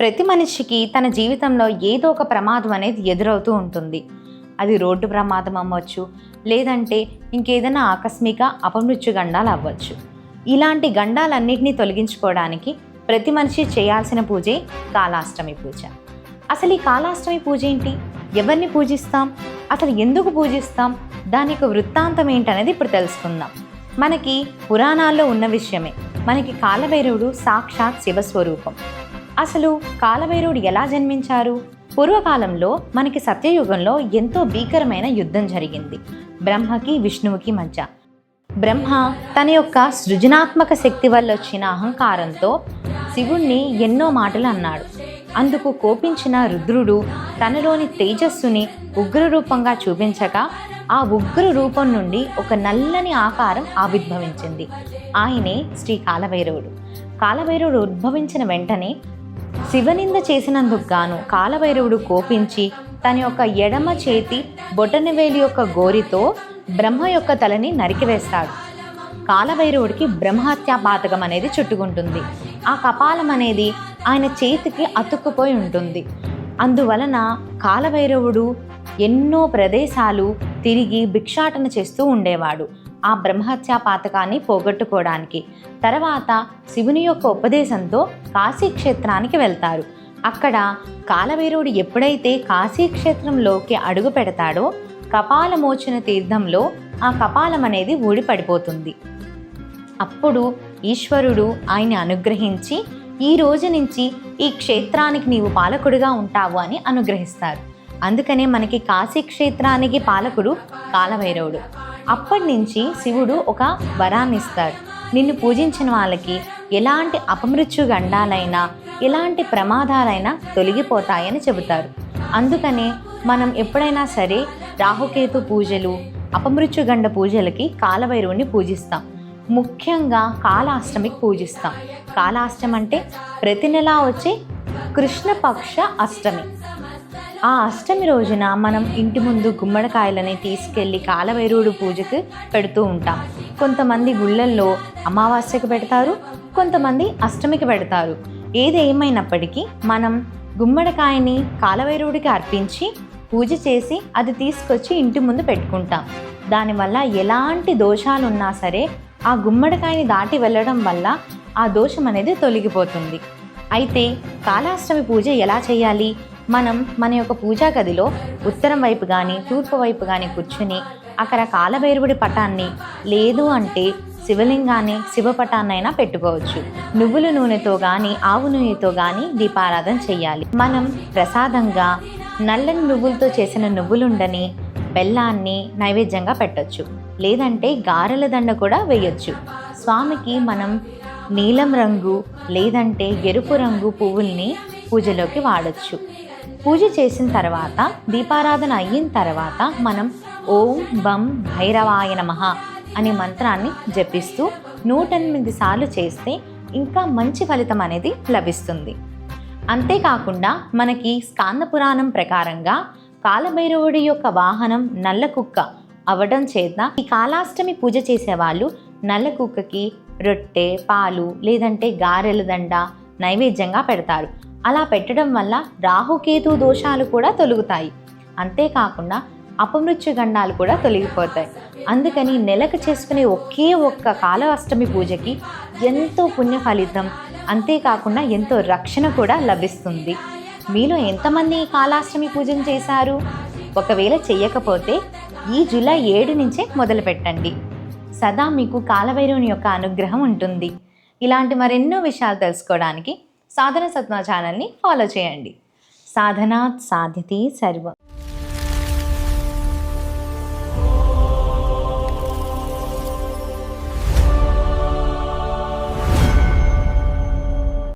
ప్రతి మనిషికి తన జీవితంలో ఏదో ఒక ప్రమాదం అనేది ఎదురవుతూ ఉంటుంది. అది రోడ్డు ప్రమాదం అవ్వచ్చు, లేదంటే ఇంకేదైనా ఆకస్మిక అపమృత్యు గండాలు అవ్వచ్చు. ఇలాంటి గండాలన్నింటినీ తొలగించుకోవడానికి ప్రతి మనిషి చేయాల్సిన పూజే కాళాష్టమి పూజ. అసలు ఈ కాళాష్టమి పూజ ఏంటి? ఎవరిని పూజిస్తాం? అసలు ఎందుకు పూజిస్తాం? దానికి వృత్తాంతం ఏంటనేది ఇప్పుడు తెలుసుకుందాం. మనకి పురాణాల్లో ఉన్న విషయమే. మనకి కాలభైరవుడు సాక్షాత్ శివస్వరూపం. అసలు కాలభైరవుడు ఎలా జన్మించారు? పూర్వకాలంలో మనకి సత్యయుగంలో ఎంతో భీకరమైన యుద్ధం జరిగింది బ్రహ్మకి విష్ణువుకి మధ్య. బ్రహ్మ తన యొక్క సృజనాత్మక శక్తి వల్ల వచ్చిన అహంకారంతో శివుణ్ణి ఎన్నో మాటలు అన్నాడు. అందుకు కోపించిన రుద్రుడు తనలోని తేజస్సుని ఉగ్రరూపంగా చూపించగా ఆ ఉగ్ర రూపం నుండి ఒక నల్లని ఆకారం ఆవిర్భవించింది. ఆయనే శ్రీ కాలభైరవుడు. కాలభైరవుడు ఉద్భవించిన వెంటనే శివనింద చేసినందుకు గాను కాలభైరవుడు కోపించి తన యొక్క ఎడమ చేతి బొటనవేలి యొక్క గోరితో బ్రహ్మ యొక్క తలని నరికివేస్తాడు. కాలభైరవుడికి బ్రహ్మహత్యా పాతకం అనేది చుట్టుకుంటుంది. ఆ కపాలం అనేది ఆయన చేతికి అతుక్కుపోయి ఉంటుంది. అందువలన కాలభైరవుడు ఎన్నో ప్రదేశాలు తిరిగి భిక్షాటన చేస్తూ ఉండేవాడు ఆ బ్రహ్మహత్యా పాతకాన్ని పోగొట్టుకోవడానికి. తర్వాత శివుని యొక్క ఉపదేశంతో కాశీక్షేత్రానికి వెళ్తారు. అక్కడ కాలభైరవుడు ఎప్పుడైతే కాశీక్షేత్రంలోకి అడుగు పెడతాడో కపాలమోచన తీర్థంలో ఆ కపాలం అనేది ఊడిపడిపోతుంది. అప్పుడు ఈశ్వరుడు ఆయన్ని అనుగ్రహించి ఈ రోజు నుంచి ఈ క్షేత్రానికి నీవు పాలకుడిగా ఉంటావు అని అనుగ్రహిస్తారు. అందుకనే మనకి కాశీక్షేత్రానికి పాలకుడు కాలభైరవుడు. అప్పటి నుంచి శివుడు ఒక వరాన్ని ఇస్తాడు. నిన్ను పూజించిన వాళ్ళకి ఎలాంటి అపమృత్యు గండాలైనా ఎలాంటి ప్రమాదాలైనా తొలగిపోతాయని చెబుతారు. అందుకనే మనం ఎప్పుడైనా సరే రాహుకేతు పూజలు, అపమృత్యు గండ పూజలకి కాలభైరవుని పూజిస్తాం. ముఖ్యంగా కాళాష్టమికి పూజిస్తాం. కాళాష్టమి అంటే ప్రతి నెలా వచ్చే కృష్ణపక్ష అష్టమి. ఆ అష్టమి రోజున మనం ఇంటి ముందు గుమ్మడికాయలని తీసుకెళ్ళి కాలభైరవుడు పూజకు పెడుతూ ఉంటాం. కొంతమంది గుళ్ళల్లో అమావాస్యకు పెడతారు, కొంతమంది అష్టమికి పెడతారు. ఏది ఏమైనప్పటికీ మనం గుమ్మడికాయని కాలభైరవుడికి అర్పించి పూజ చేసి అది తీసుకొచ్చి ఇంటి ముందు పెట్టుకుంటాం. దానివల్ల ఎలాంటి దోషాలు ఉన్నా సరే ఆ గుమ్మడికాయని దాటి వెళ్ళడం వల్ల ఆ దోషం అనేది తొలగిపోతుంది. అయితే కాళాష్టమి పూజ ఎలా చేయాలి? మనం మన యొక్క పూజా గదిలో ఉత్తరం వైపు కానీ తూర్పు వైపు కానీ కూర్చుని అక్కడ కాలభైరవుడి పటాన్ని, లేదు అంటే శివలింగాన్ని, శివపటాన్నైనా పెట్టుకోవచ్చు. నువ్వుల నూనెతో కానీ ఆవు నూనెతో కానీ దీపారాధన చేయాలి. మనం ప్రసాదంగా నల్లని నువ్వులతో చేసిన నువ్వులుండని, బెల్లాన్ని నైవేద్యంగా పెట్టొచ్చు. లేదంటే గారెల దండ కూడా వేయొచ్చు. స్వామికి మనం నీలం రంగు లేదంటే ఎరుపు రంగు పువ్వుల్ని పూజలోకి వాడచ్చు. పూజ చేసిన తర్వాత, దీపారాధన అయిన తర్వాత మనం ఓం బం భైరవాయ నమః అనే మంత్రాన్ని జపిస్తూ 108 సార్లు చేస్తే ఇంకా మంచి ఫలితం అనేది లభిస్తుంది. అంతేకాకుండా మనకి స్కాంద పురాణం ప్రకారంగా కాలభైరవుడి యొక్క వాహనం నల్ల కుక్క అవడం చేత ఈ కాళాష్టమి పూజ చేసేవాళ్ళు నల్ల కుక్కకి రొట్టె, పాలు లేదంటే గారెల దండ నైవేద్యంగా పెడతారు. అలా పెట్టడం వల్ల రాహుకేతు దోషాలు కూడా తొలగుతాయి. అంతేకాకుండా అపమృత్యు గండాలు కూడా తొలగిపోతాయి. అందుకని నెలకు చేసుకునే ఒకే ఒక్క కాళాష్టమి పూజకి ఎంతో పుణ్య ఫలితం, అంతేకాకుండా ఎంతో రక్షణ కూడా లభిస్తుంది. మీలో ఎంతమంది కాళాష్టమి పూజను చేశారు? ఒకవేళ చెయ్యకపోతే ఈ జూలై 7 నుంచే మొదలు పెట్టండి. సదా మీకు కాలభైరవుని యొక్క అనుగ్రహం ఉంటుంది. ఇలాంటి మరెన్నో విషయాలు తెలుసుకోవడానికి సాధన సత్వ ఛానల్ని ఫాలో చేయండి. సాధనాత్ సాధ్యతే సర్వం.